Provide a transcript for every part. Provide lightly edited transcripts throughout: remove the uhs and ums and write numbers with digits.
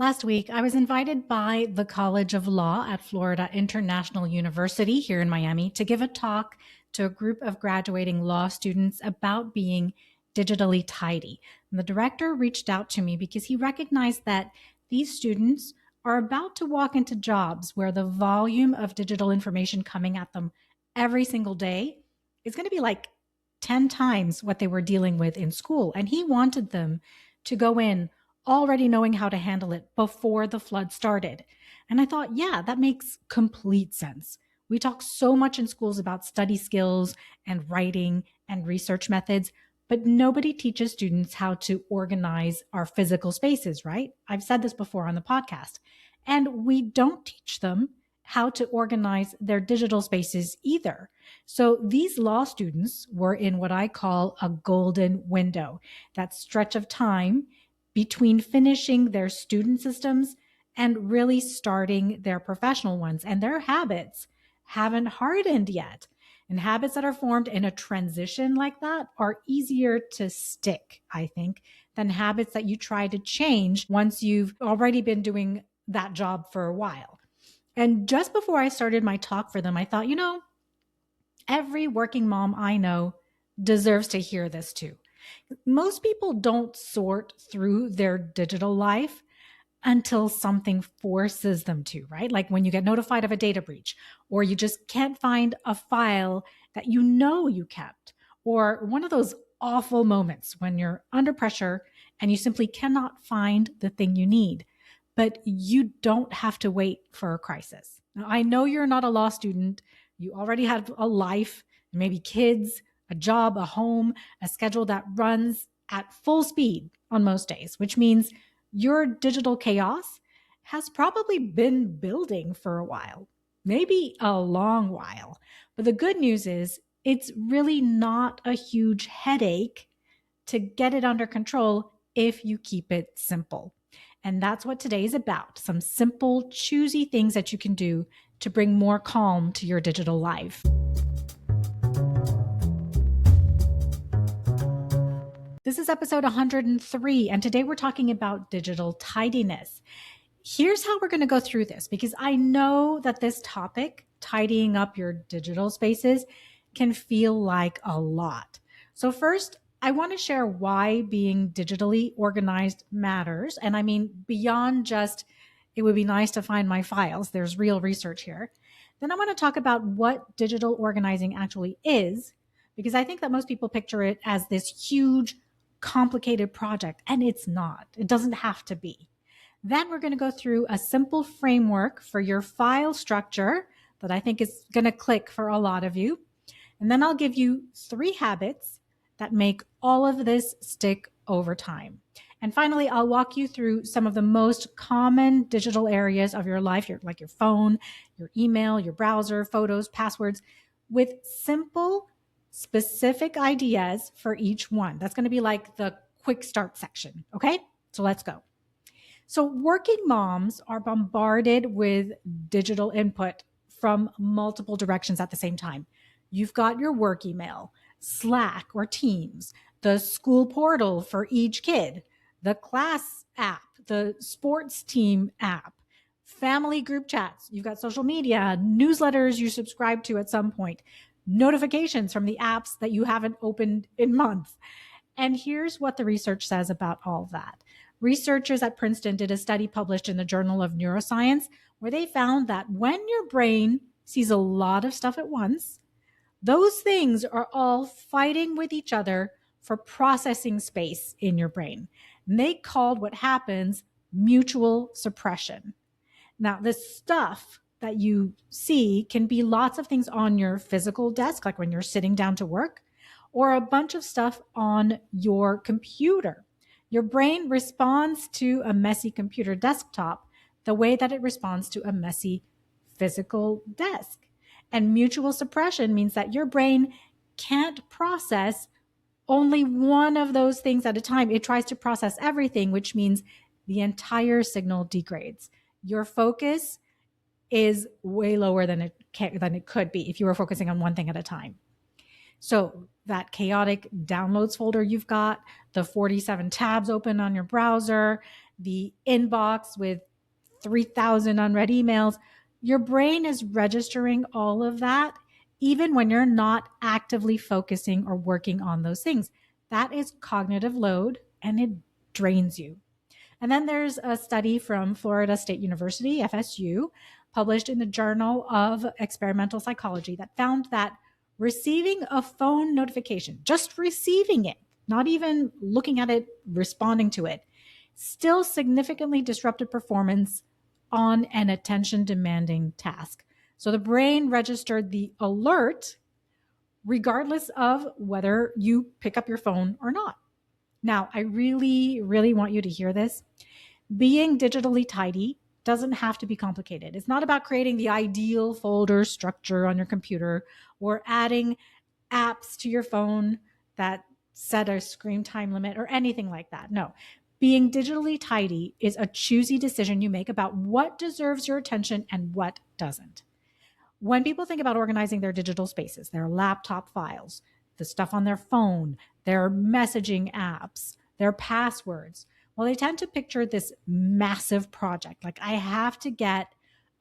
Last week, I was invited by the College of Law at Florida International University here in Miami to give a talk to a group of graduating law students about being digitally tidy. And the director reached out to me because he recognized that these students are about to walk into jobs where the volume of digital information coming at them every single day is going to be like 10 times what they were dealing with in school. And he wanted them to go in already knowing how to handle it before the flood started. And I thought, yeah, that makes complete sense. We talk so much in schools about study skills and writing and research methods, but nobody teaches students how to organize our physical spaces, right? I've said this before on the podcast. And we don't teach them how to organize their digital spaces either. So these law students were in what I call a golden window, that stretch of time between finishing their student systems and really starting their professional ones. And their habits haven't hardened yet. And habits that are formed in a transition like that are easier to stick, I think, than habits that you try to change once you've already been doing that job for a while. And just before I started my talk for them, I thought, every working mom I know deserves to hear this too. Most people don't sort through their digital life until something forces them to, right? Like when you get notified of a data breach, or you just can't find a file that you kept, or one of those awful moments when you're under pressure and you simply cannot find the thing you need. But you don't have to wait for a crisis. Now, I know you're not a law student. You already have a life, maybe kids, a job, a home, a schedule that runs at full speed on most days, which means your digital chaos has probably been building for a while, maybe a long while. But the good news is it's really not a huge headache to get it under control if you keep it simple. And that's what today is about, some simple, choosy things that you can do to bring more calm to your digital life. This is episode 103, and today we're talking about digital tidiness. Here's how we're going to go through this, because I know that this topic, tidying up your digital spaces, can feel like a lot. So first, I want to share why being digitally organized matters. And I mean, beyond just, it would be nice to find my files, there's real research here. Then I want to talk about what digital organizing actually is, because I think that most people picture it as this huge, complicated project, and it's not. It doesn't have to be. Then we're going to go through a simple framework for your file structure that I think is going to click for a lot of you. And then I'll give you 3 habits that make all of this stick over time. And finally, I'll walk you through some of the most common digital areas of your life, like your phone, your email, your browser, photos, passwords, with simple, specific ideas for each one. That's going to be like the quick start section. Okay, so let's go. So working moms are bombarded with digital input from multiple directions at the same time. You've got your work email, Slack or Teams, the school portal for each kid, the class app, the sports team app, family group chats. You've got social media, newsletters you subscribe to at some point, notifications from the apps that you haven't opened in months. And here's what the research says about all that. Researchers at Princeton did a study published in the Journal of Neuroscience where they found that when your brain sees a lot of stuff at once, those things are all fighting with each other for processing space in your brain. And they called what happens mutual suppression. Now, this stuff that you see can be lots of things on your physical desk, like when you're sitting down to work, or a bunch of stuff on your computer. Your brain responds to a messy computer desktop the way that it responds to a messy physical desk. And mutual suppression means that your brain can't process only one of those things at a time. It tries to process everything, which means the entire signal degrades. Your focus is way lower than it could be if you were focusing on one thing at a time. So that chaotic downloads folder you've got, the 47 tabs open on your browser, the inbox with 3,000 unread emails. Your brain is registering all of that, even when you're not actively focusing or working on those things. That is cognitive load and it drains you. And then there's a study from Florida State University, FSU, published in the Journal of Experimental Psychology that found that receiving a phone notification, just receiving it, not even looking at it, responding to it, still significantly disrupted performance on an attention demanding task. So the brain registered the alert regardless of whether you pick up your phone or not. Now, I really, really want you to hear this. Being digitally tidy doesn't have to be complicated. It's not about creating the ideal folder structure on your computer or adding apps to your phone that set a screen time limit or anything like that. No. Being digitally tidy is a choosy decision you make about what deserves your attention and what doesn't. When people think about organizing their digital spaces, their laptop files, the stuff on their phone, their messaging apps, their passwords, well, they tend to picture this massive project. Like, I have to get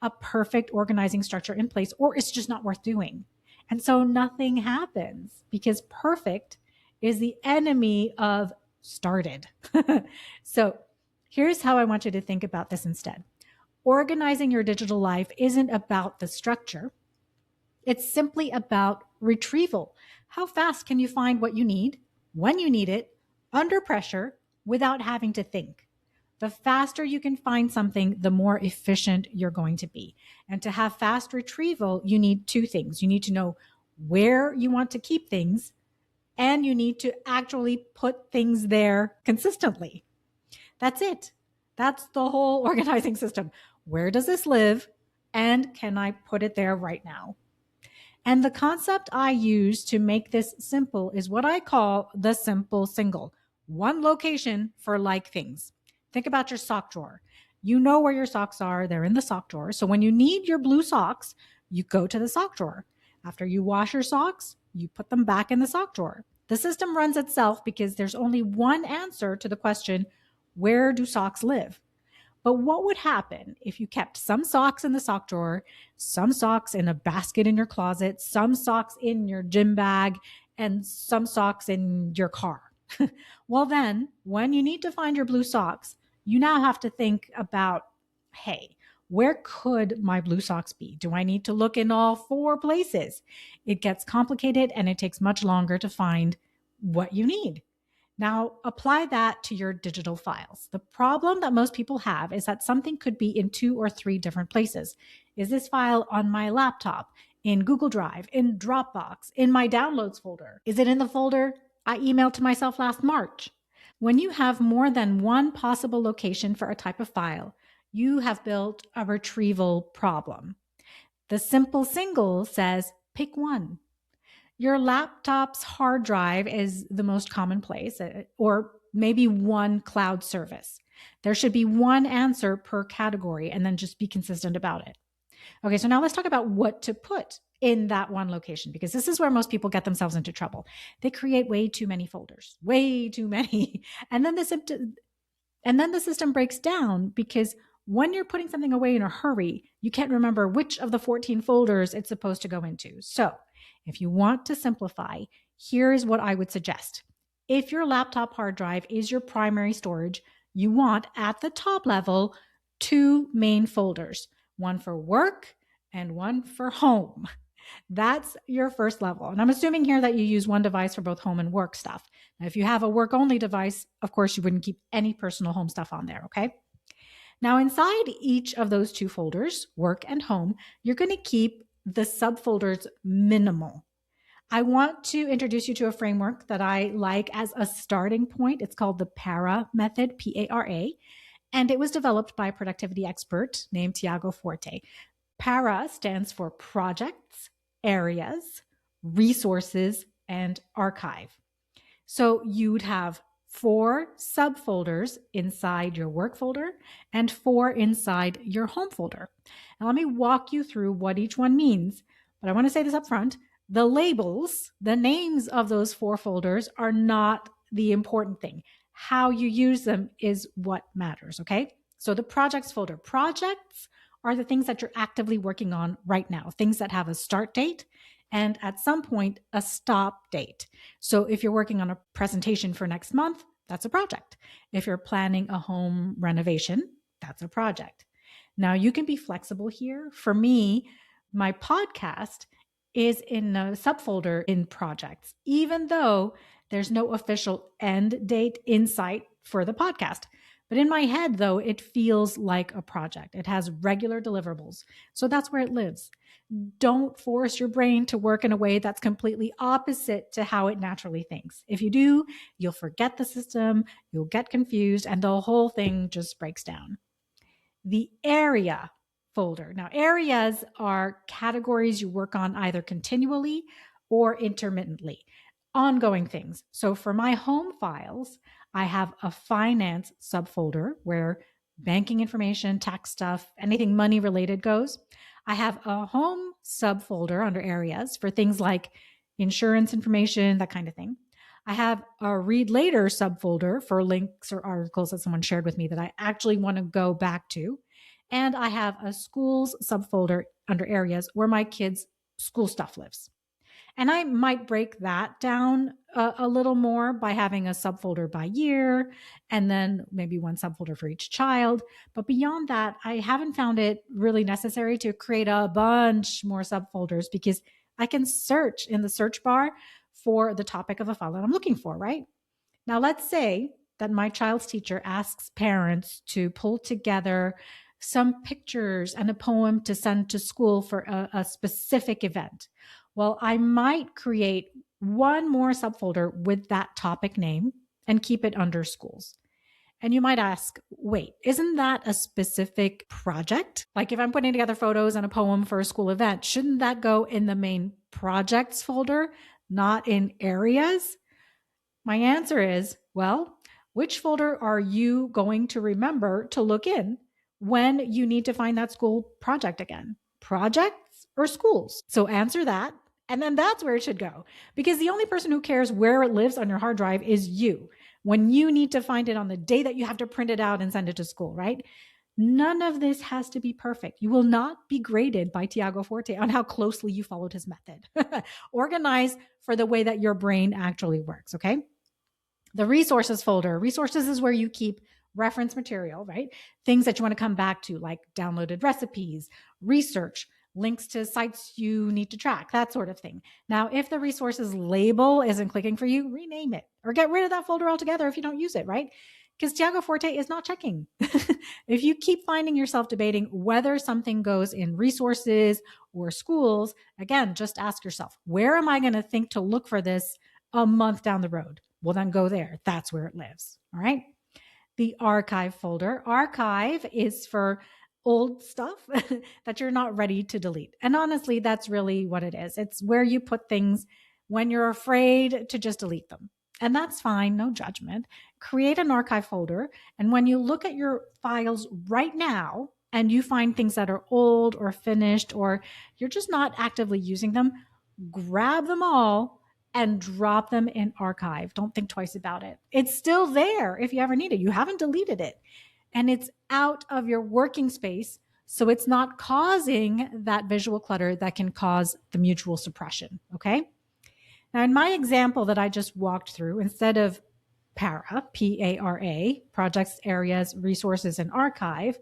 a perfect organizing structure in place or it's just not worth doing. And so nothing happens because perfect is the enemy of started. So here's how I want you to think about this instead. Organizing your digital life isn't about the structure. It's simply about retrieval. How fast can you find what you need, when you need it, under pressure, without having to think? The faster you can find something, the more efficient you're going to be. And to have fast retrieval, you need two things. You need to know where you want to keep things, and you need to actually put things there consistently. That's it. That's the whole organizing system. Where does this live? And can I put it there right now? And the concept I use to make this simple is what I call the simple single. One location for like things. Think about your sock drawer. You know where your socks are, they're in the sock drawer. So when you need your blue socks, you go to the sock drawer. After you wash your socks, you put them back in the sock drawer. The system runs itself because there's only one answer to the question, where do socks live? But what would happen if you kept some socks in the sock drawer, some socks in a basket in your closet, some socks in your gym bag, and some socks in your car? Well, then, when you need to find your blue socks, you now have to think about, hey, where could my blue socks be? Do I need to look in all four places? It gets complicated and it takes much longer to find what you need. Now, apply that to your digital files. The problem that most people have is that something could be in two or three different places. Is this file on my laptop, in Google Drive, in Dropbox, in my downloads folder? Is it in the folder I emailed to myself last March? When you have more than one possible location for a type of file, you have built a retrieval problem. The simple single says pick one. Your laptop's hard drive is the most common place, or maybe one cloud service. There should be one answer per category and then just be consistent about it. Okay, so now let's talk about what to put in that one location, because this is where most people get themselves into trouble. They create way too many folders, way too many. And then the system breaks down because when you're putting something away in a hurry, you can't remember which of the 14 folders it's supposed to go into. So if you want to simplify, here's what I would suggest. If your laptop hard drive is your primary storage, you want at the top level two main folders, one for work and one for home. That's your first level. And I'm assuming here that you use one device for both home and work stuff. Now, if you have a work only device, of course, you wouldn't keep any personal home stuff on there, okay? Now, inside each of those two folders, work and home, you're going to keep the subfolders minimal. I want to introduce you to a framework that I like as a starting point. It's called the PARA method, P-A-R-A, and it was developed by a productivity expert named Tiago Forte. PARA stands for projects, areas, resources, and archive. So you'd have 4 subfolders inside your work folder and 4 inside your home folder. Now let me walk you through what each one means, but I want to say this up front. The labels, the names of those 4 folders are not the important thing. How you use them is what matters, okay? So the projects folder. Projects are the things that you're actively working on right now, things that have a start date and at some point a stop date. So if you're working on a presentation for next month, that's a project. If you're planning a home renovation, that's a project. Now you can be flexible here. For me, my podcast is in a subfolder in projects, even though there's no official end date in sight for the podcast. But in my head, though, it feels like a project. It has regular deliverables. So that's where it lives. Don't force your brain to work in a way that's completely opposite to how it naturally thinks. If you do, you'll forget the system, you'll get confused, and the whole thing just breaks down. The area folder. Now, areas are categories you work on either continually or intermittently, ongoing things. So for my home files, I have a finance subfolder where banking information, tax stuff, anything money related goes. I have a home subfolder under areas for things like insurance information, that kind of thing. I have a read later subfolder for links or articles that someone shared with me that I actually want to go back to. And I have a schools subfolder under areas where my kids' school stuff lives. And I might break that down a little more by having a subfolder by year and then maybe one subfolder for each child. But beyond that, I haven't found it really necessary to create a bunch more subfolders because I can search in the search bar for the topic of a file that I'm looking for, right? Now, let's say that my child's teacher asks parents to pull together some pictures and a poem to send to school for a specific event. Well, I might create one more subfolder with that topic name and keep it under schools. And you might ask, wait, isn't that a specific project? Like if I'm putting together photos and a poem for a school event, shouldn't that go in the main projects folder, not in areas? My answer is, well, which folder are you going to remember to look in when you need to find that school project again? Projects or schools? So answer that. And then that's where it should go. Because the only person who cares where it lives on your hard drive is you. When you need to find it on the day that you have to print it out and send it to school, right? None of this has to be perfect. You will not be graded by Tiago Forte on how closely you followed his method. Organize for the way that your brain actually works, okay? The resources folder. Resources is where you keep reference material, right? Things that you want to come back to, like downloaded recipes, research, links to sites you need to track, that sort of thing. Now, if the resources label isn't clicking for you, rename it or get rid of that folder altogether if you don't use it, right? Because Tiago Forte is not checking. If you keep finding yourself debating whether something goes in resources or schools, again, just ask yourself, where am I going to think to look for this a month down the road? Well, then go there. That's where it lives. All right. The archive folder. Archive is for old stuff that you're not ready to delete. And honestly, that's really what it is. It's where you put things when you're afraid to just delete them. And that's fine, no judgment. Create an archive folder. And when you look at your files right now and you find things that are old or finished, or you're just not actively using them, grab them all and drop them in archive. Don't think twice about it. It's still there if you ever need it. You haven't deleted it. And it's out of your working space. So it's not causing that visual clutter that can cause the mutual suppression. Okay. Now, in my example that I just walked through, instead of P-A-R-A, projects, areas, resources, and archive,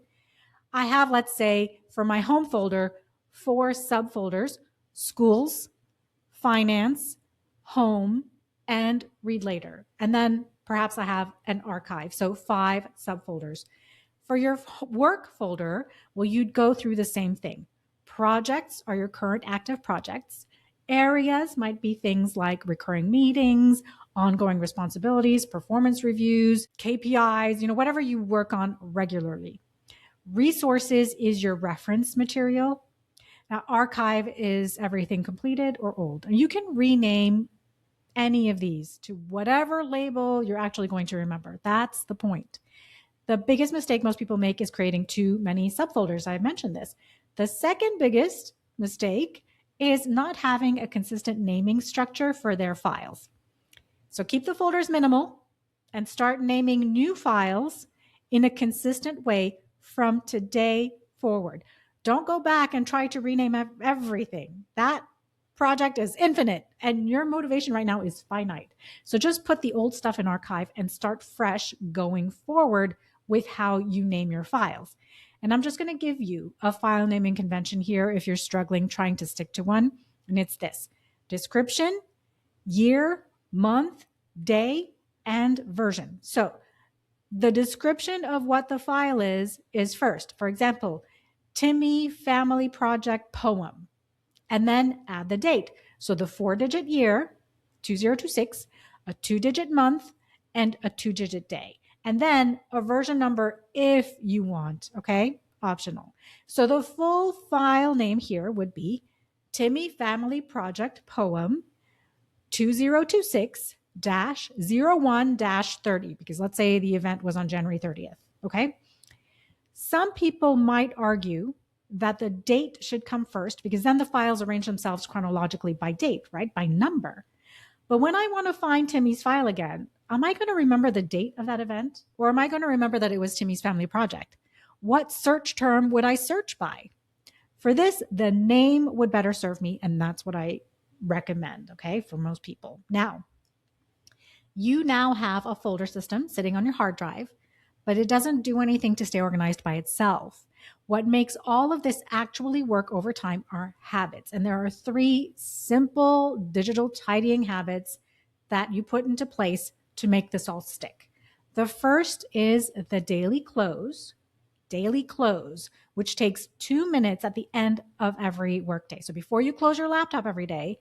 I have, let's say, for my home folder, 4 subfolders: schools, finance, home, and read later. And then perhaps I have an archive. So 5 subfolders. For your work folder, well, you'd go through the same thing. Projects are your current active projects. Areas might be things like recurring meetings, ongoing responsibilities, performance reviews, KPIs, whatever you work on regularly. Resources is your reference material. Now, archive is everything completed or old. And you can rename any of these to whatever label you're actually going to remember. That's the point. The biggest mistake most people make is creating too many subfolders. I've mentioned this. The second biggest mistake is not having a consistent naming structure for their files. So keep the folders minimal. and start naming new files in a consistent way from today forward. Don't go back and try to rename everything. That project is infinite and your motivation right now is finite. So just put the old stuff in archive and start fresh going forward with how you name your files. And I'm just going to give you a file naming convention here if you're struggling trying to stick to one. And it's this: description, year, month, day, and version. So the description of what the file is first. For example, Timmy Family Project Poem, and then add the date. So the 4-digit year, 2026, a 2-digit month, and a 2-digit day. And then a version number if you want, okay? Optional. So the full file name here would be Timmy Family Project Poem 2026 01 30, because let's say the event was on January 30th, okay? Some people might argue that the date should come first because then the files arrange themselves chronologically by date, right? By number. But when I want to find Timmy's file again, am I going to remember the date of that event? Or am I going to remember that it was Timmy's Family Project? What search term would I search by? For this, the name would better serve me, and that's what I recommend, okay, for most people. Now, you now have a folder system sitting on your hard drive, but it doesn't do anything to stay organized by itself. What makes all of this actually work over time are habits. And there are 3 simple digital tidying habits that you put into place to make this all stick. The first is the daily close, which takes 2 minutes at the end of every workday. So before you close your laptop every day,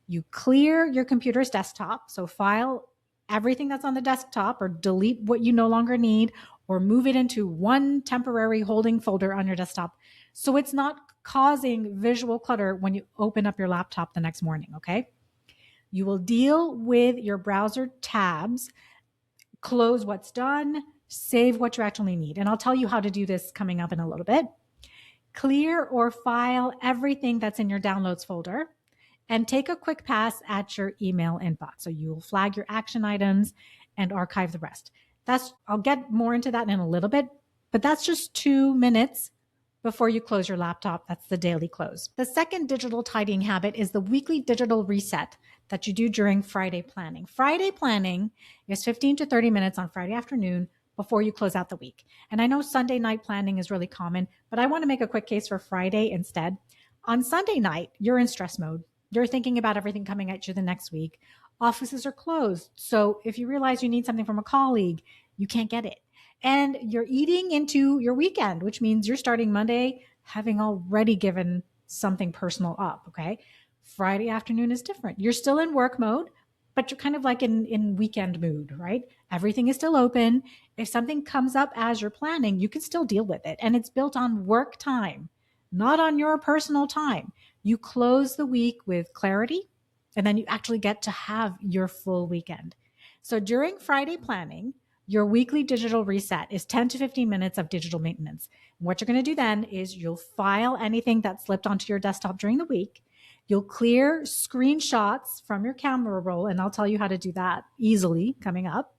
you clear your computer's desktop. So file everything that's on the desktop or delete what you no longer need or move it into one temporary holding folder on your desktop so it's not causing visual clutter when you open up your laptop the next morning, okay? You will deal with your browser tabs, close what's done, save what you actually need. And I'll tell you how to do this coming up in a little bit. Clear or file everything that's in your downloads folder and take a quick pass at your email inbox. So you'll flag your action items and archive the rest. I'll get more into that in a little bit, but that's just 2 minutes before you close your laptop. That's the daily close. The second digital tidying habit is the weekly digital reset that you do during Friday planning. Friday planning is 15 to 30 minutes on Friday afternoon before you close out the week. And I know Sunday night planning is really common, but I want to make a quick case for Friday instead. On Sunday night, you're in stress mode. You're thinking about everything coming at you the next week. Offices are closed. So if you realize you need something from a colleague, you can't get it. And you're eating into your weekend, which means you're starting Monday having already given something personal up, okay? Friday afternoon is different. You're still in work mode, but you're kind of like in weekend mood, right? Everything is still open. If something comes up as you're planning, you can still deal with it. And it's built on work time, not on your personal time. You close the week with clarity, and then you actually get to have your full weekend. So during Friday planning, your weekly digital reset is 10 to 15 minutes of digital maintenance. And what you're going to do then is you'll file anything that slipped onto your desktop during the week. You'll clear screenshots from your camera roll, and I'll tell you how to do that easily coming up.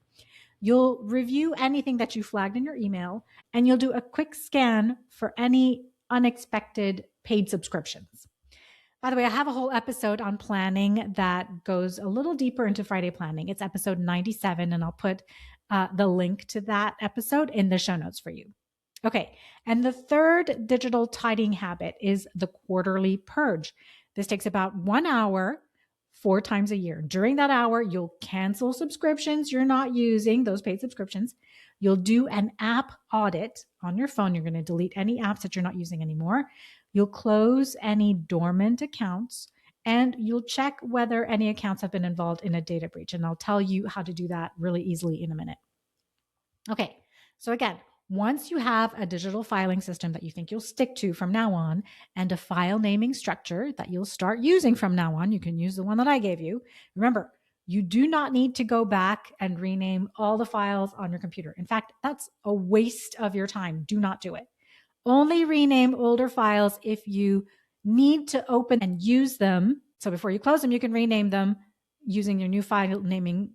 You'll review anything that you flagged in your email, and you'll do a quick scan for any unexpected paid subscriptions. By the way, I have a whole episode on planning that goes a little deeper into Friday planning. It's episode 97, and I'll put the link to that episode in the show notes for you. Okay, and the third digital tidying habit is the quarterly purge. This takes about 1 hour, 4 times a year. During that hour, you'll cancel subscriptions you're not using, those paid subscriptions. You'll do an app audit on your phone. You're going to delete any apps that you're not using anymore. You'll close any dormant accounts, and you'll check whether any accounts have been involved in a data breach. And I'll tell you how to do that really easily in a minute. Okay, so again, once you have a digital filing system that you think you'll stick to from now on and a file naming structure that you'll start using from now on, you can use the one that I gave you. Remember, you do not need to go back and rename all the files on your computer. In fact, that's a waste of your time. Do not do it. Only rename older files if you need to open and use them. So before you close them, you can rename them using your new file naming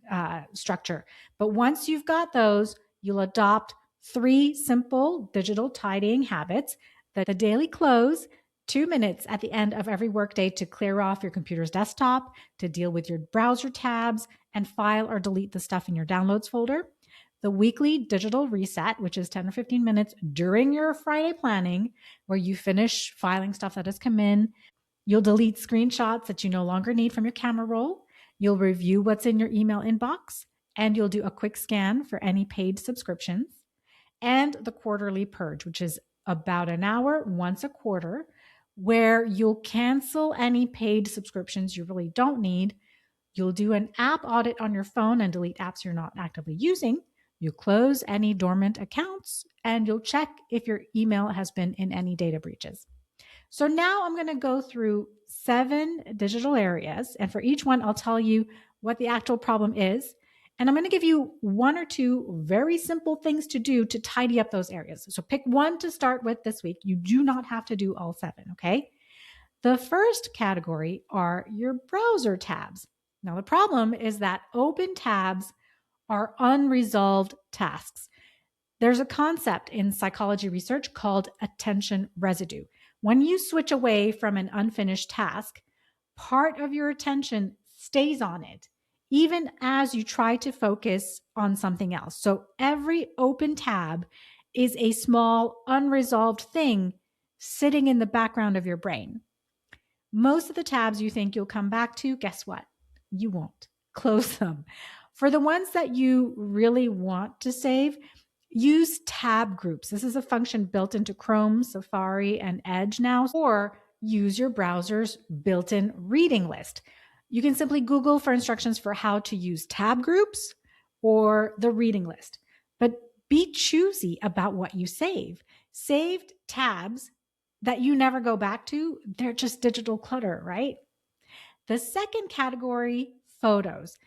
structure. But once you've got those, you'll adopt 3 simple digital tidying habits: the daily close, 2 minutes at the end of every workday to clear off your computer's desktop, to deal with your browser tabs, and file or delete the stuff in your downloads folder. The weekly digital reset, which is 10 or 15 minutes during your Friday planning, where you finish filing stuff that has come in. You'll delete screenshots that you no longer need from your camera roll. You'll review what's in your email inbox, and you'll do a quick scan for any paid subscriptions. And the quarterly purge, which is about an hour once a quarter, where you'll cancel any paid subscriptions you really don't need. You'll do an app audit on your phone and delete apps you're not actively using. You'll close any dormant accounts, and you'll check if your email has been in any data breaches. So now I'm going to go through 7 digital areas, and for each one, I'll tell you what the actual problem is. And I'm going to give you 1 or 2 very simple things to do to tidy up those areas. So pick one to start with this week. You do not have to do all 7, okay? The first category are your browser tabs. Now, the problem is that open tabs are unresolved tasks. There's a concept in psychology research called attention residue. When you switch away from an unfinished task, part of your attention stays on it, even as you try to focus on something else. So every open tab is a small, unresolved thing sitting in the background of your brain. Most of the tabs you think you'll come back to, guess what? You won't. Close them. For the ones that you really want to save, use tab groups. This is a function built into Chrome, Safari, and Edge now, or use your browser's built-in reading list. You can simply Google for instructions for how to use tab groups or the reading list. But be choosy about what you save. Saved tabs that you never go back to, they're just digital clutter, right? The second category, photos.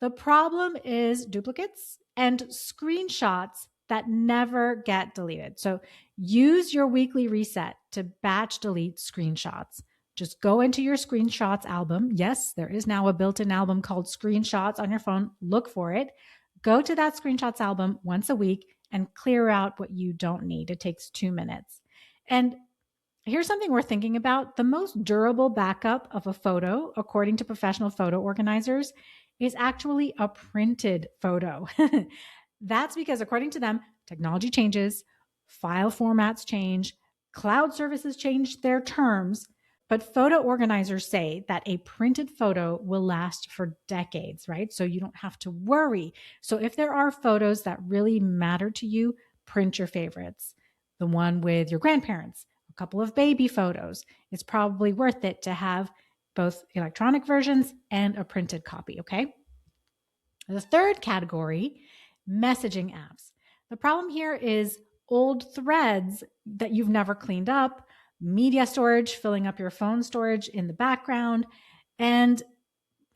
The problem is duplicates and screenshots that never get deleted. So use your weekly reset to batch delete screenshots. Just go into your screenshots album. Yes, there is now a built-in album called Screenshots on your phone. Look for it. Go to that screenshots album once a week and clear out what you don't need. It takes 2 minutes. And here's something we're thinking about. The most durable backup of a photo, according to professional photo organizers, is actually a printed photo. That's because, according to them, technology changes, file formats change, cloud services change their terms, but photo organizers say that a printed photo will last for decades, right? So you don't have to worry. So if there are photos that really matter to you, print your favorites. The one with your grandparents, a couple of baby photos. It's probably worth it to have both electronic versions and a printed copy, okay? The third category, messaging apps. The problem here is old threads that you've never cleaned up, media storage filling up your phone storage in the background, and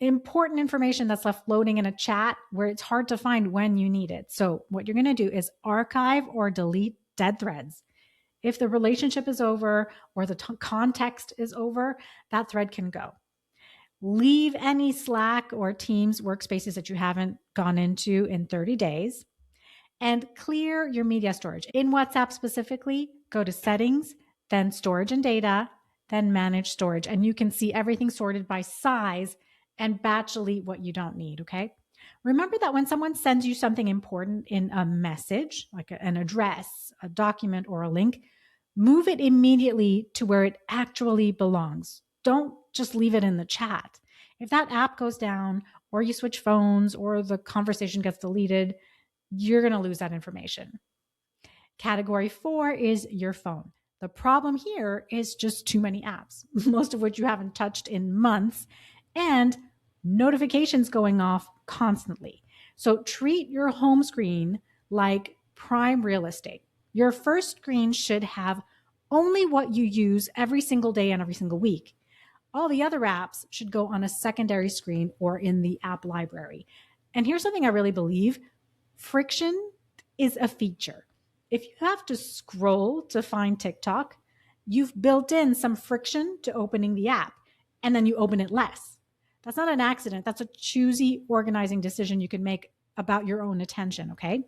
important information that's left floating in a chat where it's hard to find when you need it. So what you're going to do is archive or delete dead threads. If the relationship is over or the context is over, that thread can go. Leave any Slack or Teams workspaces that you haven't gone into in 30 days, and clear your media storage. In WhatsApp specifically, go to settings, then storage and data, then manage storage. And you can see everything sorted by size and batch delete what you don't need, okay? Remember that when someone sends you something important in a message, like an address, a document, or a link, move it immediately to where it actually belongs. Don't just leave it in the chat. If that app goes down, or you switch phones, or the conversation gets deleted, you're going to lose that information. Category 4 is your phone. The problem here is just too many apps, most of which you haven't touched in months, and notifications going off constantly. So treat your home screen like prime real estate. Your first screen should have only what you use every single day and every single week. All the other apps should go on a secondary screen or in the app library. And here's something I really believe: friction is a feature. If you have to scroll to find TikTok, you've built in some friction to opening the app, and then you open it less. That's not an accident. That's a choosy organizing decision you can make about your own attention, okay?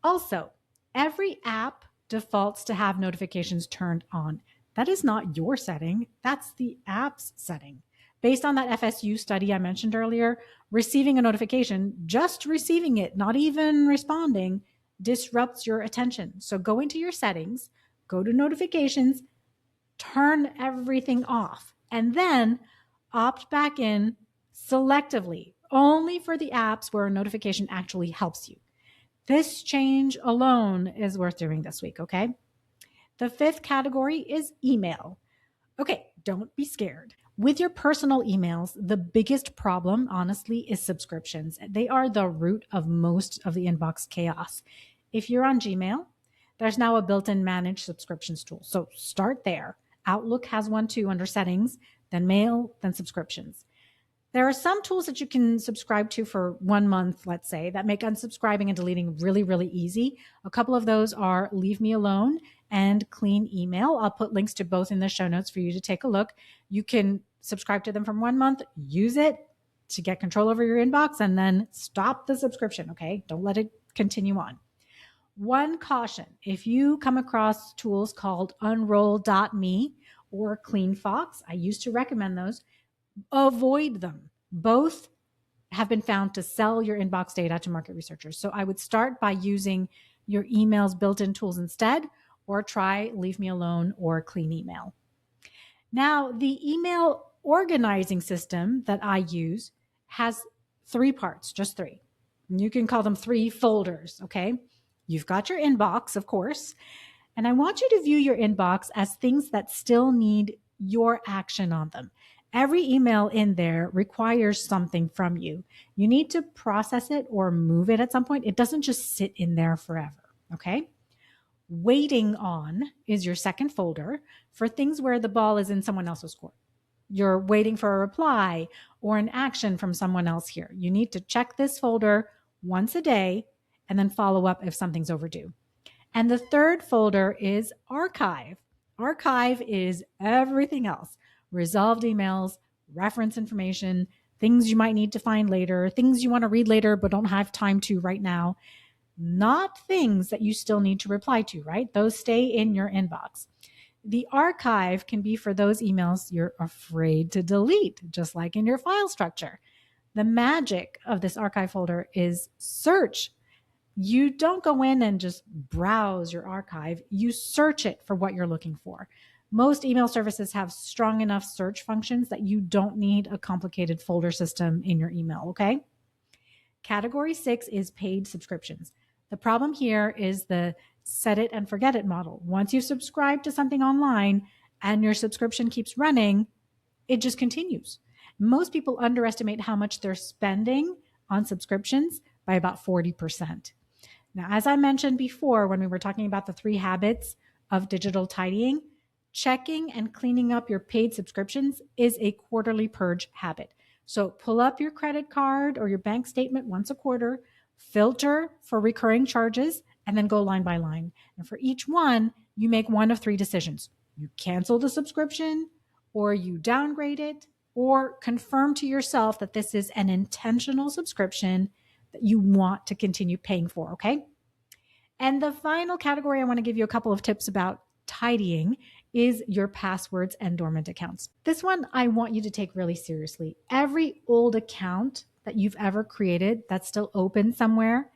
Also, every app defaults to have notifications turned on. That is not your setting, that's the app's setting. Based on that FSU study I mentioned earlier, receiving a notification, just receiving it, not even responding, disrupts your attention. So go into your settings, go to notifications, turn everything off, and then opt back in selectively, only for the apps where a notification actually helps you. This change alone is worth doing this week, okay? The fifth category is email. Okay, don't be scared. With your personal emails, the biggest problem, honestly, is subscriptions. They are the root of most of the inbox chaos. If you're on Gmail, there's now a built in manage subscriptions tool. So start there. Outlook has one too under settings, then mail, then subscriptions. There are some tools that you can subscribe to for 1 month, let's say, that make unsubscribing and deleting really, really easy. A couple of those are Leave Me Alone and Clean Email. I'll put links to both in the show notes for you to take a look. You can subscribe to them from 1 month, use it to get control over your inbox, and then stop the subscription, okay? Don't let it continue on. One caution, if you come across tools called Unroll.me or CleanFox, I used to recommend those, avoid them. Both have been found to sell your inbox data to market researchers. So I would start by using your email's built-in tools instead, or try Leave Me Alone or Clean Email. Now, the email organizing system that I use has 3 parts, just 3. You can call them 3 folders, okay? You've got your inbox, of course, and I want you to view your inbox as things that still need your action on them. Every email in there requires something from you. You need to process it or move it at some point. It doesn't just sit in there forever, okay? Waiting on is your second folder for things where the ball is in someone else's court. You're waiting for a reply or an action from someone else here. You need to check this folder once a day and then follow up if something's overdue. And the third folder is archive. Archive is everything else: resolved emails, reference information, things you might need to find later, things you want to read later but don't have time to right now. Not things that you still need to reply to, right? Those stay in your inbox. The archive can be for those emails you're afraid to delete, just like in your file structure. The magic of this archive folder is search. You don't go in and just browse your archive. You search it for what you're looking for. Most email services have strong enough search functions that you don't need a complicated folder system in your email, okay? Category 6 is paid subscriptions. The problem here is the set it and forget it model. Once you subscribe to something online and your subscription keeps running, it just continues. Most people underestimate how much they're spending on subscriptions by about 40%. Now, as I mentioned before, when we were talking about the 3 habits of digital tidying, checking and cleaning up your paid subscriptions is a quarterly purge habit. So pull up your credit card or your bank statement once a quarter, filter for recurring charges, and then go line by line. And for each one, you make one of 3 decisions. You cancel the subscription, or you downgrade it, or confirm to yourself that this is an intentional subscription that you want to continue paying for, okay? And the final category I want to give you a couple of tips about tidying is your passwords and dormant accounts. This one I want you to take really seriously. Every old account that you've ever created that's still open somewhere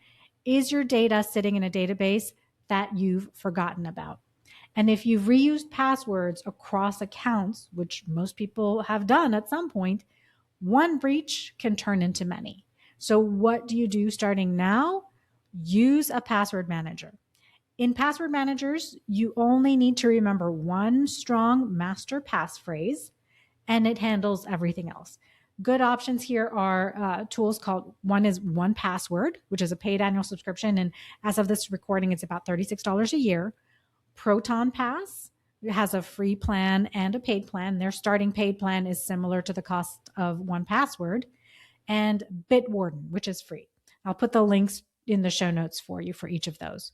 is your data sitting in a database that you've forgotten about. And if you've reused passwords across accounts, which most people have done at some point, one breach can turn into many. So what do you do starting now? Use a password manager. In password managers, you only need to remember one strong master passphrase, and it handles everything else. Good options here are tools called, one is 1Password, which is a paid annual subscription. And as of this recording, it's about $36 a year. Proton Pass has a free plan and a paid plan. Their starting paid plan is similar to the cost of 1Password. And Bitwarden, which is free. I'll put the links in the show notes for you for each of those.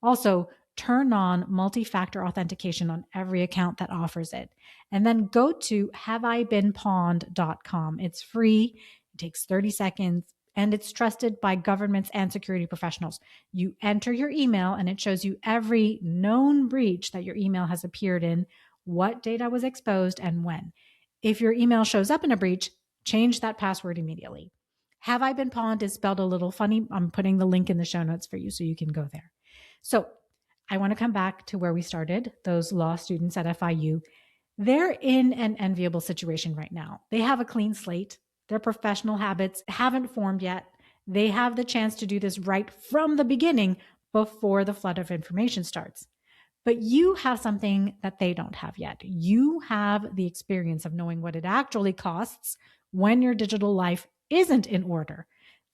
Also, turn on multi-factor authentication on every account that offers it. And then go to haveibeenpawned.com. It's free. It takes 30 seconds and it's trusted by governments and security professionals. You enter your email and it shows you every known breach that your email has appeared in, what data was exposed, and when. If your email shows up in a breach, change that password immediately. Have I Been Pawned is spelled a little funny. I'm putting the link in the show notes for you so you can go there. So I want to come back to where we started, those law students at FIU. They're in an enviable situation right now. They have a clean slate. Their professional habits haven't formed yet. They have the chance to do this right from the beginning before the flood of information starts. But you have something that they don't have yet. You have the experience of knowing what it actually costs when your digital life isn't in order.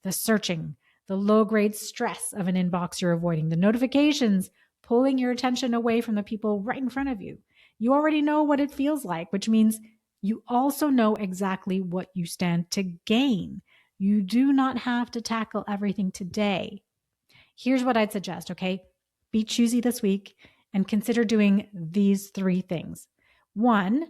The searching, the low-grade stress of an inbox you're avoiding, the notifications pulling your attention away from the people right in front of you. You already know what it feels like, which means you also know exactly what you stand to gain. You do not have to tackle everything today. Here's what I'd suggest, okay? Be choosy this week and consider doing these 3 things. 1,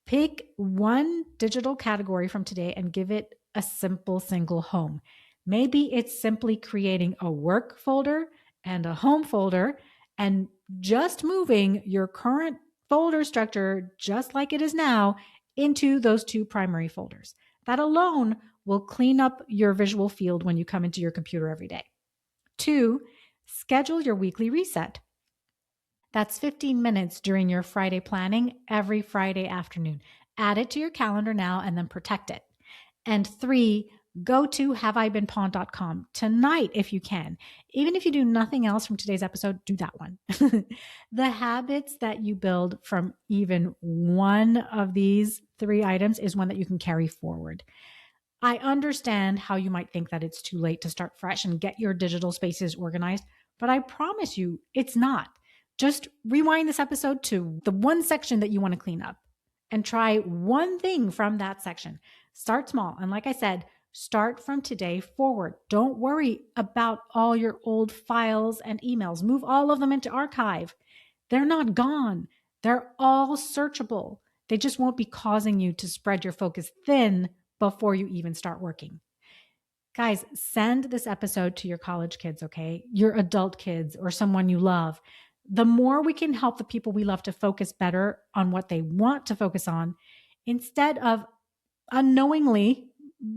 pick one digital category from today and give it a simple single home. Maybe it's simply creating a work folder and a home folder and just moving your current folder structure, just like it is now, into those 2 primary folders. That alone will clean up your visual field when you come into your computer every day. 2, schedule your weekly reset. That's 15 minutes during your Friday planning every Friday afternoon. Add it to your calendar now and then protect it. And 3, go to haveibeenpawned.com tonight if you can. Even if you do nothing else from today's episode, do that one. The habits that you build from even one of these 3 items is one that you can carry forward. I understand how you might think that it's too late to start fresh and get your digital spaces organized, but I promise you it's not. Just rewind this episode to the one section that you want to clean up and try one thing from that section. Start small. And like I said, start from today forward. Don't worry about all your old files and emails. Move all of them into archive. They're not gone. They're all searchable. They just won't be causing you to spread your focus thin before you even start working. Guys, send this episode to your college kids, okay? Your adult kids or someone you love. The more we can help the people we love to focus better on what they want to focus on, instead of unknowingly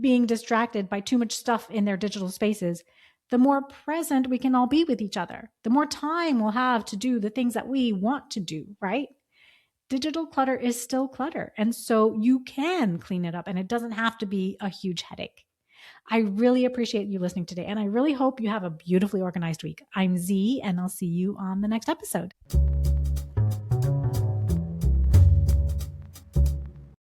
being distracted by too much stuff in their digital spaces, the more present we can all be with each other, the more time we'll have to do the things that we want to do, right? Digital clutter is still clutter. And so you can clean it up and it doesn't have to be a huge headache. I really appreciate you listening today. And I really hope you have a beautifully organized week. I'm Z and I'll see you on the next episode.